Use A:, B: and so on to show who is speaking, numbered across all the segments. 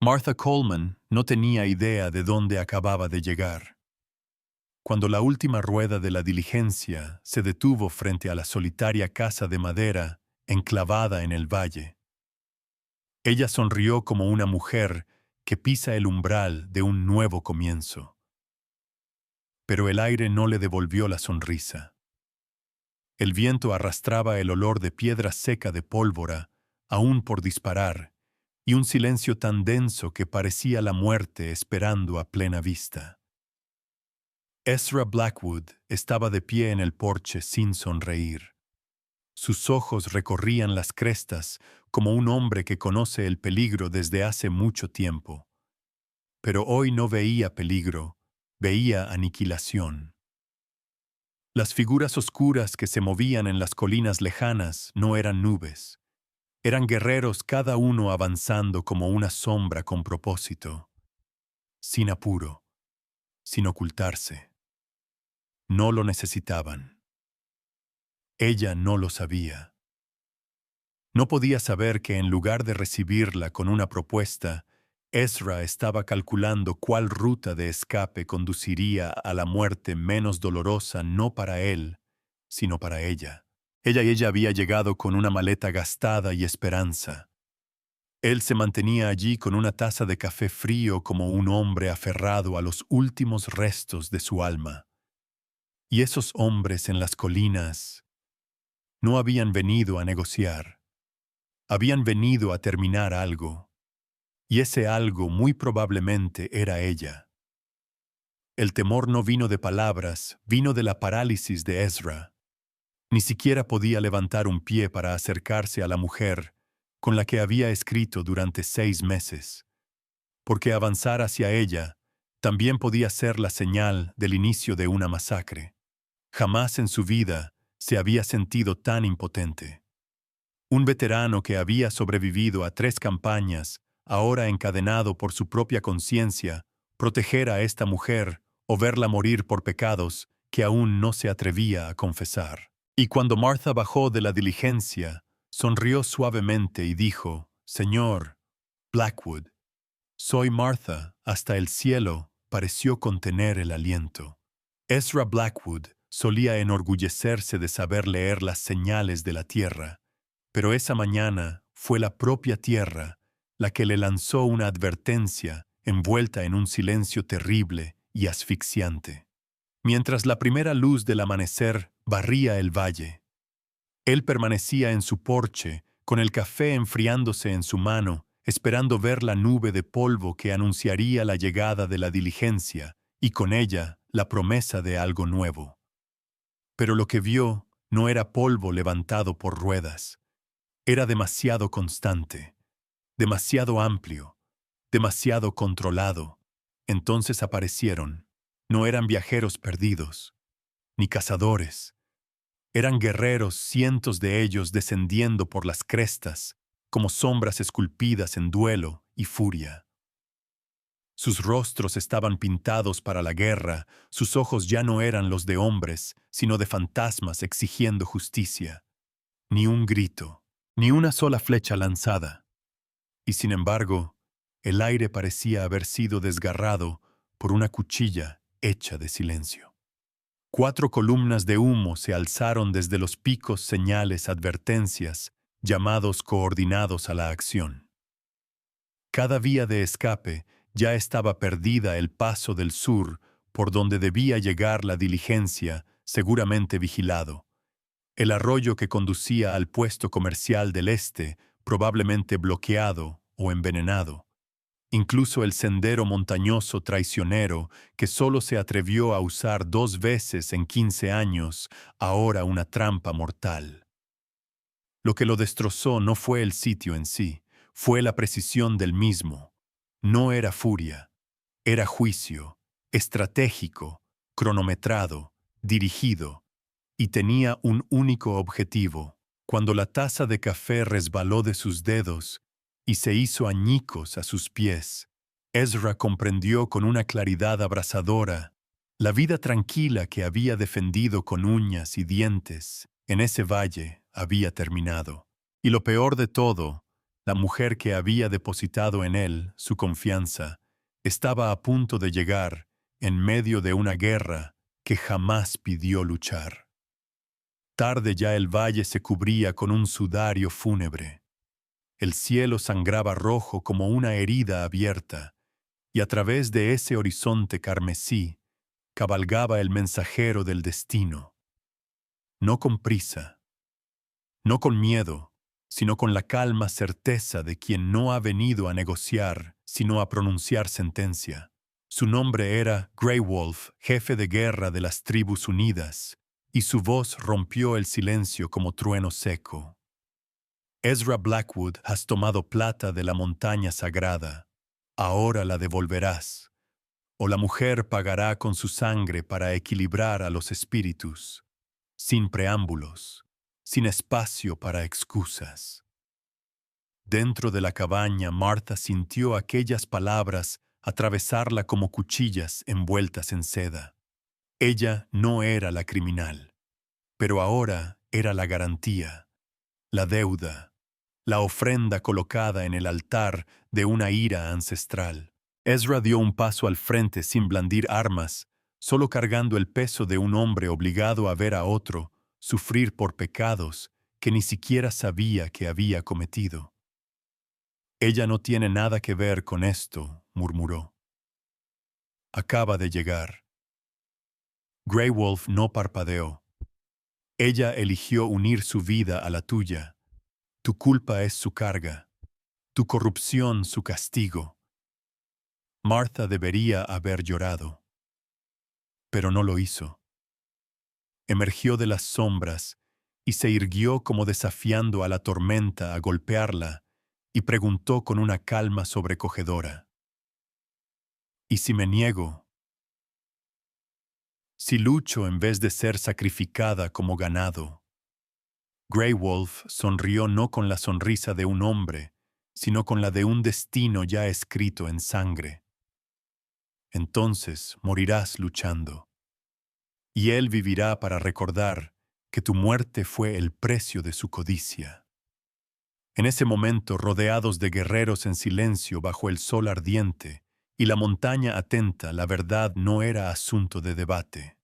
A: Martha Coleman no tenía idea de dónde acababa de llegar. Cuando la última rueda de la diligencia se detuvo frente a la solitaria casa de madera enclavada en el valle, ella sonrió como una mujer que pisa el umbral de un nuevo comienzo. Pero el aire no le devolvió la sonrisa. El viento arrastraba el olor de piedra seca de pólvora, aún por disparar, y un silencio tan denso que parecía la muerte esperando a plena vista. Ezra Blackwood estaba de pie en el porche sin sonreír. Sus ojos recorrían las crestas como un hombre que conoce el peligro desde hace mucho tiempo. Pero hoy no veía peligro, veía aniquilación. Las figuras oscuras que se movían en las colinas lejanas no eran nubes. Eran guerreros cada uno avanzando como una sombra con propósito, sin apuro, sin ocultarse. No lo necesitaban. Ella no lo sabía. No podía saber que en lugar de recibirla con una propuesta, Ezra estaba calculando cuál ruta de escape conduciría a la muerte menos dolorosa no para él, sino para ella. Ella había llegado con una maleta gastada y esperanza. Él se mantenía allí con una taza de café frío como un hombre aferrado a los últimos restos de su alma. Y esos hombres en las colinas no habían venido a negociar. Habían venido a terminar algo. Y ese algo muy probablemente era ella. El temor no vino de palabras, vino de la parálisis de Ezra. Ni siquiera podía levantar un pie para acercarse a la mujer con la que había escrito durante 6 meses, porque avanzar hacia ella también podía ser la señal del inicio de una masacre. Jamás en su vida se había sentido tan impotente. Un veterano que había sobrevivido a 3 campañas, ahora encadenado por su propia conciencia, proteger a esta mujer o verla morir por pecados que aún no se atrevía a confesar. Y cuando Martha bajó de la diligencia, sonrió suavemente y dijo: «Señor Blackwood, soy Martha». Hasta el cielo pareció contener el aliento. Ezra Blackwood solía enorgullecerse de saber leer las señales de la tierra, pero esa mañana fue la propia tierra la que le lanzó una advertencia envuelta en un silencio terrible y asfixiante. Mientras la primera luz del amanecer barría el valle, él permanecía en su porche, con el café enfriándose en su mano, esperando ver la nube de polvo que anunciaría la llegada de la diligencia y con ella la promesa de algo nuevo. Pero lo que vio no era polvo levantado por ruedas. Era demasiado constante, demasiado amplio, demasiado controlado. Entonces aparecieron. No eran viajeros perdidos, ni cazadores. Eran guerreros, cientos de ellos descendiendo por las crestas, como sombras esculpidas en duelo y furia. Sus rostros estaban pintados para la guerra, sus ojos ya no eran los de hombres, sino de fantasmas exigiendo justicia. Ni un grito, ni una sola flecha lanzada. Y sin embargo, el aire parecía haber sido desgarrado por una cuchilla hecha de silencio. 4 columnas de humo se alzaron desde los picos, señales, advertencias, llamados coordinados a la acción. Cada vía de escape ya estaba perdida. El paso del sur, por donde debía llegar la diligencia, seguramente vigilado. El arroyo que conducía al puesto comercial del este, probablemente bloqueado o envenenado. Incluso el sendero montañoso traicionero que solo se atrevió a usar 2 veces en 15 años, ahora una trampa mortal. Lo que lo destrozó no fue el sitio en sí, fue la precisión del mismo. No era furia, era juicio, estratégico, cronometrado, dirigido, y tenía un único objetivo. Cuando la taza de café resbaló de sus dedos y se hizo añicos a sus pies, Ezra comprendió con una claridad abrasadora la vida tranquila que había defendido con uñas y dientes en ese valle había terminado. Y lo peor de todo La mujer que había depositado en él su confianza estaba a punto de llegar en medio de una guerra que jamás pidió luchar. Tarde ya el valle se cubría con un sudario fúnebre. El cielo sangraba rojo como una herida abierta, y a través de ese horizonte carmesí cabalgaba el mensajero del destino. No con prisa, no con miedo, sino con la calma certeza de quien no ha venido a negociar, sino a pronunciar sentencia. Su nombre era Grey Wolf, jefe de guerra de las tribus unidas, y su voz rompió el silencio como trueno seco. Ezra Blackwood, has tomado plata de la montaña sagrada. Ahora la devolverás, o la mujer pagará con su sangre para equilibrar a los espíritus, sin preámbulos, sin espacio para excusas. Dentro de la cabaña, Martha sintió aquellas palabras atravesarla como cuchillas envueltas en seda. Ella no era la criminal, pero ahora era la garantía, la deuda, la ofrenda colocada en el altar de una ira ancestral. Ezra dio un paso al frente sin blandir armas, solo cargando el peso de un hombre obligado a ver a otro sufrir por pecados que ni siquiera sabía que había cometido. Ella no tiene nada que ver con esto, murmuró. Acaba de llegar. Grey Wolf no parpadeó. Ella eligió unir su vida a la tuya. Tu culpa es su carga, tu corrupción su castigo. Martha debería haber llorado, pero no lo hizo. Emergió de las sombras y se irguió como desafiando a la tormenta a golpearla y preguntó con una calma sobrecogedora. ¿Y si me niego? Si lucho en vez de ser sacrificada como ganado. Grey Wolf sonrió no con la sonrisa de un hombre, sino con la de un destino ya escrito en sangre. Entonces morirás luchando, y él vivirá para recordar que tu muerte fue el precio de su codicia. En ese momento, rodeados de guerreros en silencio bajo el sol ardiente y la montaña atenta, la verdad no era asunto de debate.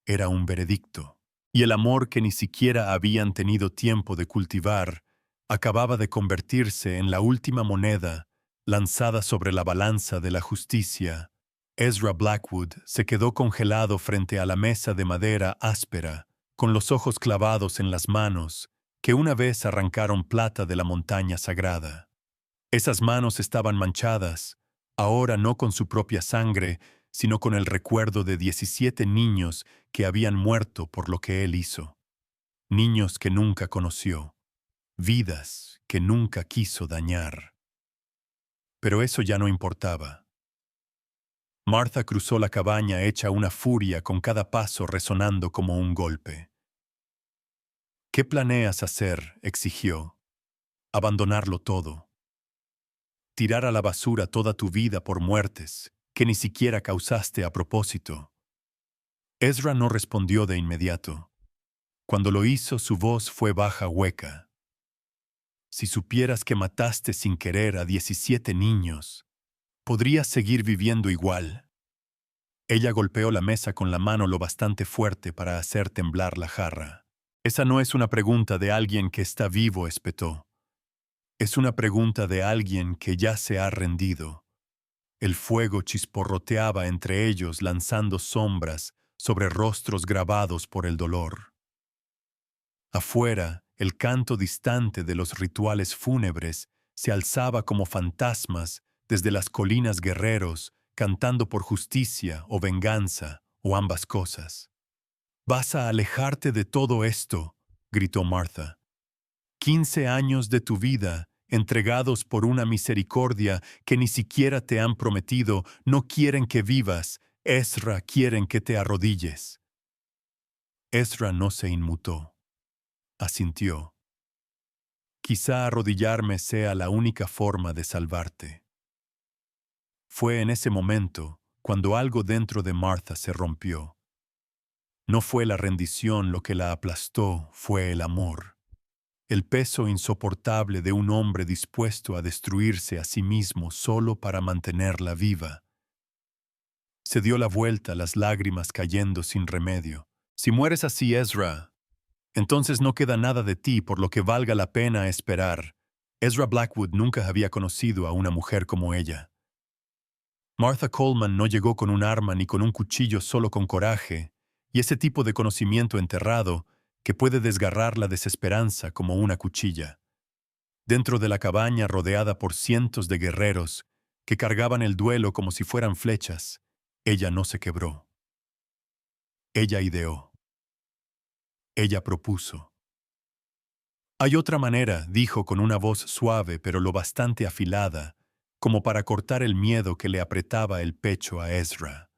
A: Era un veredicto, y el amor que ni siquiera habían tenido tiempo de cultivar acababa de convertirse en la última moneda lanzada sobre la balanza de la justicia. Ezra Blackwood se quedó congelado frente a la mesa de madera áspera, con los ojos clavados en las manos, que una vez arrancaron plata de la montaña sagrada. Esas manos estaban manchadas, ahora no con su propia sangre, sino con el recuerdo de 17 niños que habían muerto por lo que él hizo. Niños que nunca conoció, vidas que nunca quiso dañar. Pero eso ya no importaba. Martha cruzó la cabaña hecha una furia, con cada paso resonando como un golpe. ¿Qué planeas hacer?, exigió. Abandonarlo todo. Tirar a la basura toda tu vida por muertes que ni siquiera causaste a propósito. Ezra no respondió de inmediato. Cuando lo hizo, su voz fue baja, hueca. Si supieras que mataste sin querer a 17 niños, podrías seguir viviendo igual. Ella golpeó la mesa con la mano lo bastante fuerte para hacer temblar la jarra. Esa no es una pregunta de alguien que está vivo, espetó. Es una pregunta de alguien que ya se ha rendido. El fuego chisporroteaba entre ellos, lanzando sombras sobre rostros grabados por el dolor. Afuera, el canto distante de los rituales fúnebres se alzaba como fantasmas desde las colinas, guerreros cantando por justicia o venganza, o ambas cosas. «Vas a alejarte de todo esto», gritó Martha. 15 años de tu vida, entregados por una misericordia que ni siquiera te han prometido, no quieren que vivas. Ezra, quieren que te arrodilles. Ezra no se inmutó. Asintió. Quizá arrodillarme sea la única forma de salvarte. Fue en ese momento cuando algo dentro de Martha se rompió. No fue la rendición lo que la aplastó, fue el amor. el peso insoportable de un hombre dispuesto a destruirse a sí mismo solo para mantenerla viva. Se dio la vuelta, las lágrimas cayendo sin remedio. Si mueres así, Ezra, entonces no queda nada de ti por lo que valga la pena esperar. Ezra Blackwood nunca había conocido a una mujer como ella. Martha Coleman no llegó con un arma ni con un cuchillo, solo con coraje, y ese tipo de conocimiento enterrado que puede desgarrar la desesperanza como una cuchilla. Dentro de la cabaña, rodeada por cientos de guerreros que cargaban el duelo como si fueran flechas, ella no se quebró. Ella ideó. Ella propuso. Hay otra manera, dijo con una voz suave pero lo bastante afilada, como para cortar el miedo que le apretaba el pecho a Ezra.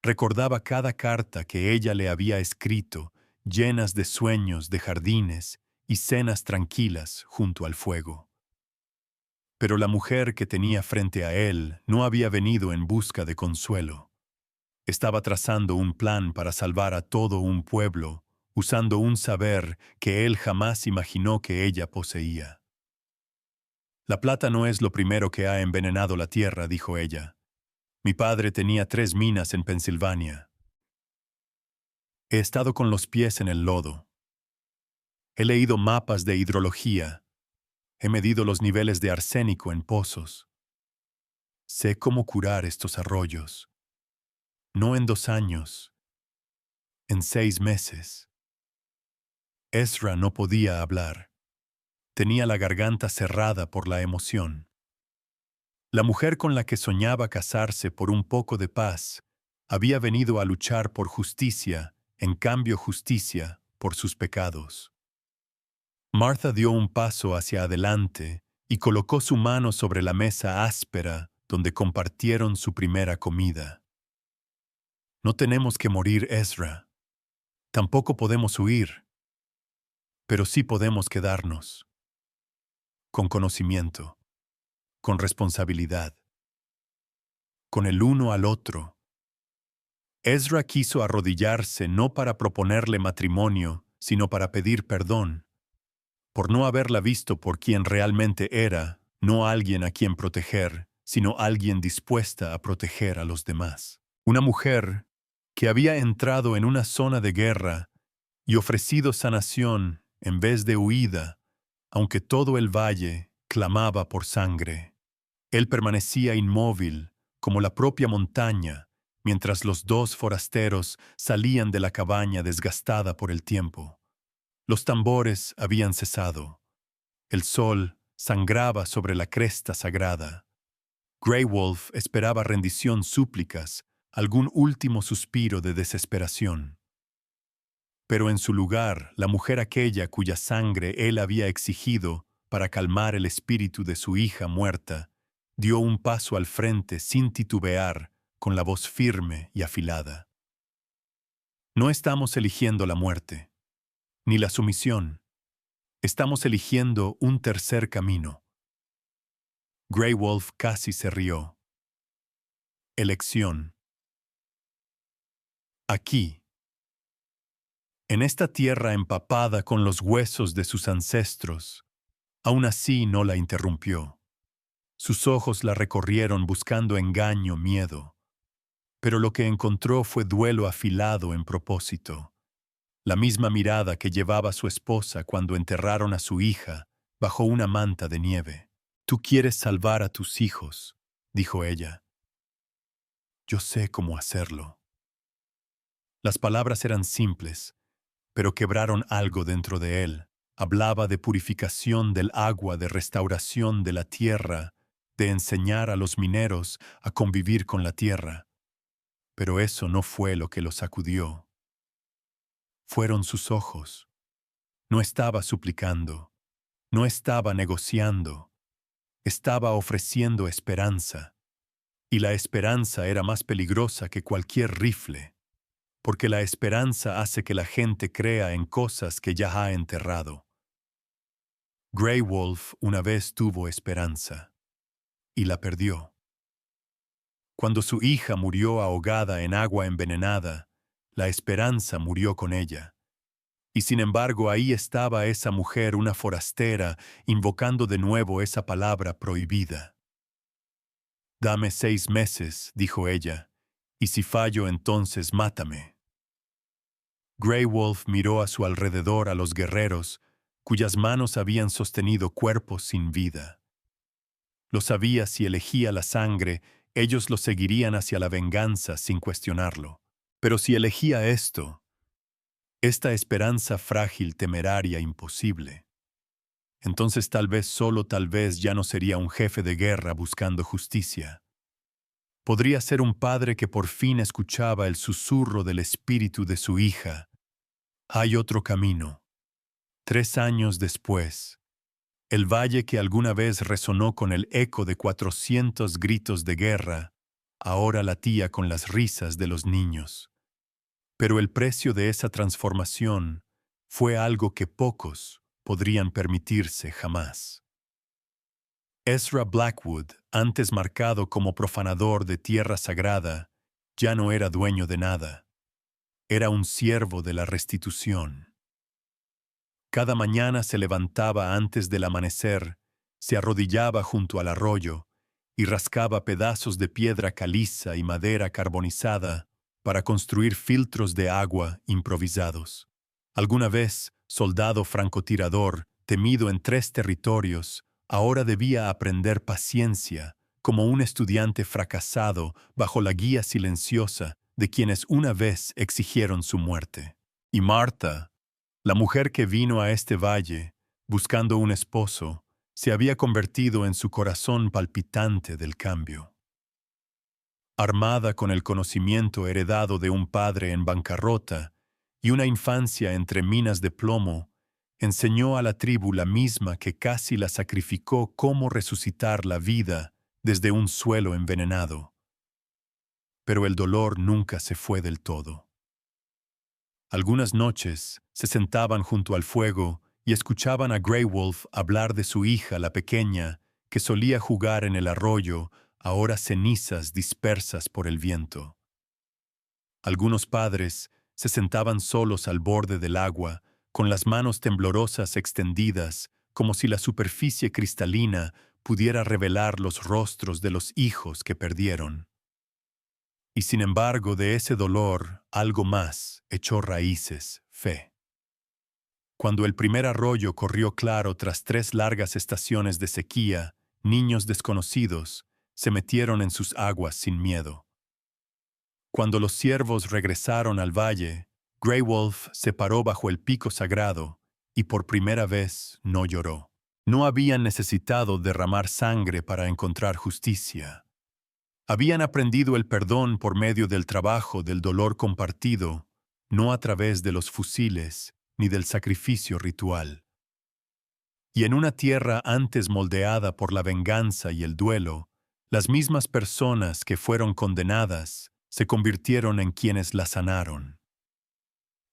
A: Recordaba cada carta que ella le había escrito, llenas de sueños de jardines y cenas tranquilas junto al fuego. Pero la mujer que tenía frente a él no había venido en busca de consuelo. Estaba trazando un plan para salvar a todo un pueblo, usando un saber que él jamás imaginó que ella poseía. La plata no es lo primero que ha envenenado la tierra, dijo ella. Mi padre tenía 3 minas en Pensilvania. He estado con los pies en el lodo. He leído mapas de hidrología. He medido los niveles de arsénico en pozos. Sé cómo curar estos arroyos. No en 2 años, en 6 meses. Ezra no podía hablar. Tenía la garganta cerrada por la emoción. La mujer con la que soñaba casarse por un poco de paz había venido a luchar por justicia, en cambio justicia por sus pecados. Martha dio un paso hacia adelante y colocó su mano sobre la mesa áspera donde compartieron su primera comida. No tenemos que morir, Ezra. Tampoco podemos huir. Pero sí podemos quedarnos. Con conocimiento. Con responsabilidad. Con el uno al otro. Ezra quiso arrodillarse no para proponerle matrimonio, sino para pedir perdón, por no haberla visto por quien realmente era, no alguien a quien proteger, sino alguien dispuesta a proteger a los demás. Una mujer que había entrado en una zona de guerra y ofrecido sanación en vez de huida, aunque todo el valle clamaba por sangre. Él permanecía inmóvil, como la propia montaña, mientras los 2 forasteros salían de la cabaña desgastada por el tiempo. Los tambores habían cesado. El sol sangraba sobre la cresta sagrada. Grey Wolf esperaba rendición, súplicas, algún último suspiro de desesperación. Pero en su lugar, la mujer aquella cuya sangre él había exigido para calmar el espíritu de su hija muerta, dio un paso al frente sin titubear, con la voz firme y afilada. No estamos eligiendo la muerte, ni la sumisión. Estamos eligiendo un tercer camino. Grey Wolf casi se rió. Elección. Aquí, en esta tierra empapada con los huesos de sus ancestros, aún así no la interrumpió. Sus ojos la recorrieron buscando engaño, miedo. Pero lo que encontró fue duelo afilado en propósito. La misma mirada que llevaba su esposa cuando enterraron a su hija bajo una manta de nieve. Tú quieres salvar a tus hijos, dijo ella. Yo sé cómo hacerlo. Las palabras eran simples, pero quebraron algo dentro de él. Hablaba de purificación del agua, de restauración de la tierra, de enseñar a los mineros a convivir con la tierra. Pero eso no fue lo que lo sacudió. Fueron sus ojos. No estaba suplicando, no estaba negociando, estaba ofreciendo esperanza. Y la esperanza era más peligrosa que cualquier rifle, porque la esperanza hace que la gente crea en cosas que ya ha enterrado. Grey Wolf una vez tuvo esperanza, y la perdió. Cuando su hija murió ahogada en agua envenenada, la esperanza murió con ella. Y sin embargo ahí estaba esa mujer, una forastera, invocando de nuevo esa palabra prohibida. «Dame 6 meses», dijo ella, «y si fallo entonces mátame». Grey Wolf miró a su alrededor a los guerreros, cuyas manos habían sostenido cuerpos sin vida. Lo sabía, si elegía la sangre, ellos lo seguirían hacia la venganza sin cuestionarlo. Pero si elegía esto, esta esperanza frágil, temeraria, imposible, entonces tal vez, solo tal vez, ya no sería un jefe de guerra buscando justicia. Podría ser un padre que por fin escuchaba el susurro del espíritu de su hija. Hay otro camino. 3 años después, el valle que alguna vez resonó con el eco de 400 gritos de guerra, ahora latía con las risas de los niños. Pero el precio de esa transformación fue algo que pocos podrían permitirse jamás. Ezra Blackwood, antes marcado como profanador de tierra sagrada, ya no era dueño de nada. Era un siervo de la restitución. Cada mañana se levantaba antes del amanecer, se arrodillaba junto al arroyo y rascaba pedazos de piedra caliza y madera carbonizada para construir filtros de agua improvisados. Alguna vez, soldado francotirador, temido en 3 territorios, ahora debía aprender paciencia como un estudiante fracasado bajo la guía silenciosa de quienes una vez exigieron su muerte. Y Martha, la mujer que vino a este valle, buscando un esposo, se había convertido en su corazón palpitante del cambio. Armada con el conocimiento heredado de un padre en bancarrota y una infancia entre minas de plomo, enseñó a la tribu la misma que casi la sacrificó cómo resucitar la vida desde un suelo envenenado. Pero el dolor nunca se fue del todo. Algunas noches se sentaban junto al fuego y escuchaban a Grey Wolf hablar de su hija, la pequeña, que solía jugar en el arroyo, ahora cenizas dispersas por el viento. Algunos padres se sentaban solos al borde del agua, con las manos temblorosas extendidas, como si la superficie cristalina pudiera revelar los rostros de los hijos que perdieron. Y sin embargo, de ese dolor, algo más echó raíces: fe. Cuando el primer arroyo corrió claro tras 3 largas estaciones de sequía, niños desconocidos se metieron en sus aguas sin miedo. Cuando los ciervos regresaron al valle, Grey Wolf se paró bajo el pico sagrado y por primera vez no lloró. No habían necesitado derramar sangre para encontrar justicia. Habían aprendido el perdón por medio del trabajo, del dolor compartido, no a través de los fusiles ni del sacrificio ritual. Y en una tierra antes moldeada por la venganza y el duelo, las mismas personas que fueron condenadas se convirtieron en quienes la sanaron.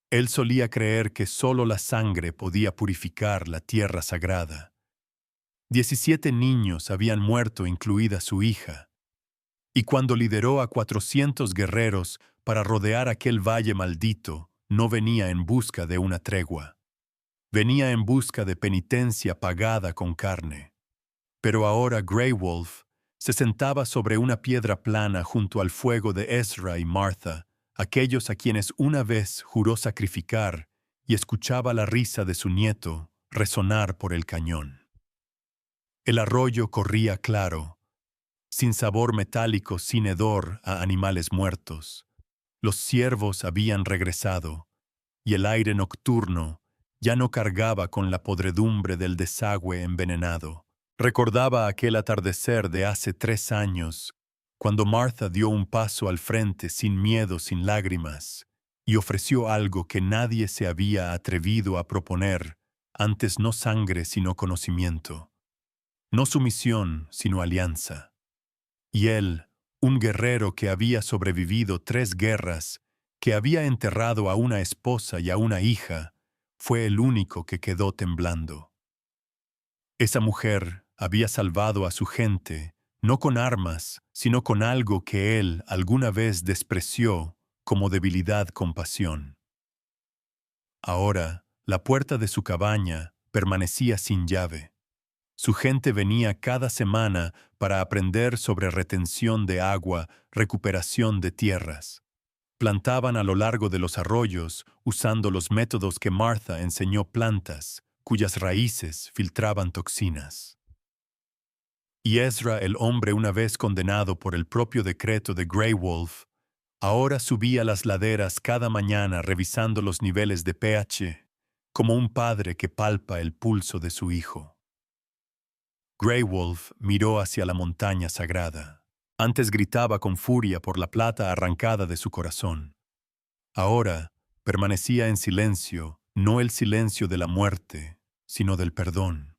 A: Él solía creer que solo la sangre podía purificar la tierra sagrada. 17 niños habían muerto, incluida su hija. Y cuando lideró a 400 guerreros para rodear aquel valle maldito, no venía en busca de una tregua. Venía en busca de penitencia pagada con carne. Pero ahora Grey Wolf se sentaba sobre una piedra plana junto al fuego de Ezra y Martha, aquellos a quienes una vez juró sacrificar, y escuchaba la risa de su nieto resonar por el cañón. El arroyo corría claro, sin sabor metálico, sin hedor a animales muertos. Los ciervos habían regresado, y el aire nocturno ya no cargaba con la podredumbre del desagüe envenenado. Recordaba aquel atardecer de hace 3 años, cuando Martha dio un paso al frente sin miedo, sin lágrimas, y ofreció algo que nadie se había atrevido a proponer, antes: no sangre sino conocimiento, no sumisión sino alianza. Y él, un guerrero que había sobrevivido 3 guerras, que había enterrado a una esposa y a una hija, fue el único que quedó temblando. Esa mujer había salvado a su gente, no con armas, sino con algo que él alguna vez despreció como debilidad, compasión. Ahora, La puerta de su cabaña permanecía sin llave. Su gente venía cada semana para aprender sobre retención de agua, recuperación de tierras. Plantaban a lo largo de los arroyos usando los métodos que Martha enseñó plantas, cuyas raíces filtraban toxinas. Y Ezra, el hombre una vez condenado por el propio decreto de Grey Wolf, ahora subía las laderas cada mañana revisando los niveles de pH, como un padre que palpa el pulso de su hijo. Grey Wolf miró hacia la montaña sagrada. Antes gritaba con furia por la plata arrancada de su corazón. Ahora permanecía en silencio, no el silencio de la muerte, sino del perdón.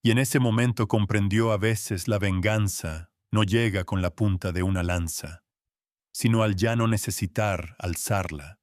A: Y en ese momento comprendió: a veces la venganza no llega con la punta de una lanza, sino al ya no necesitar alzarla.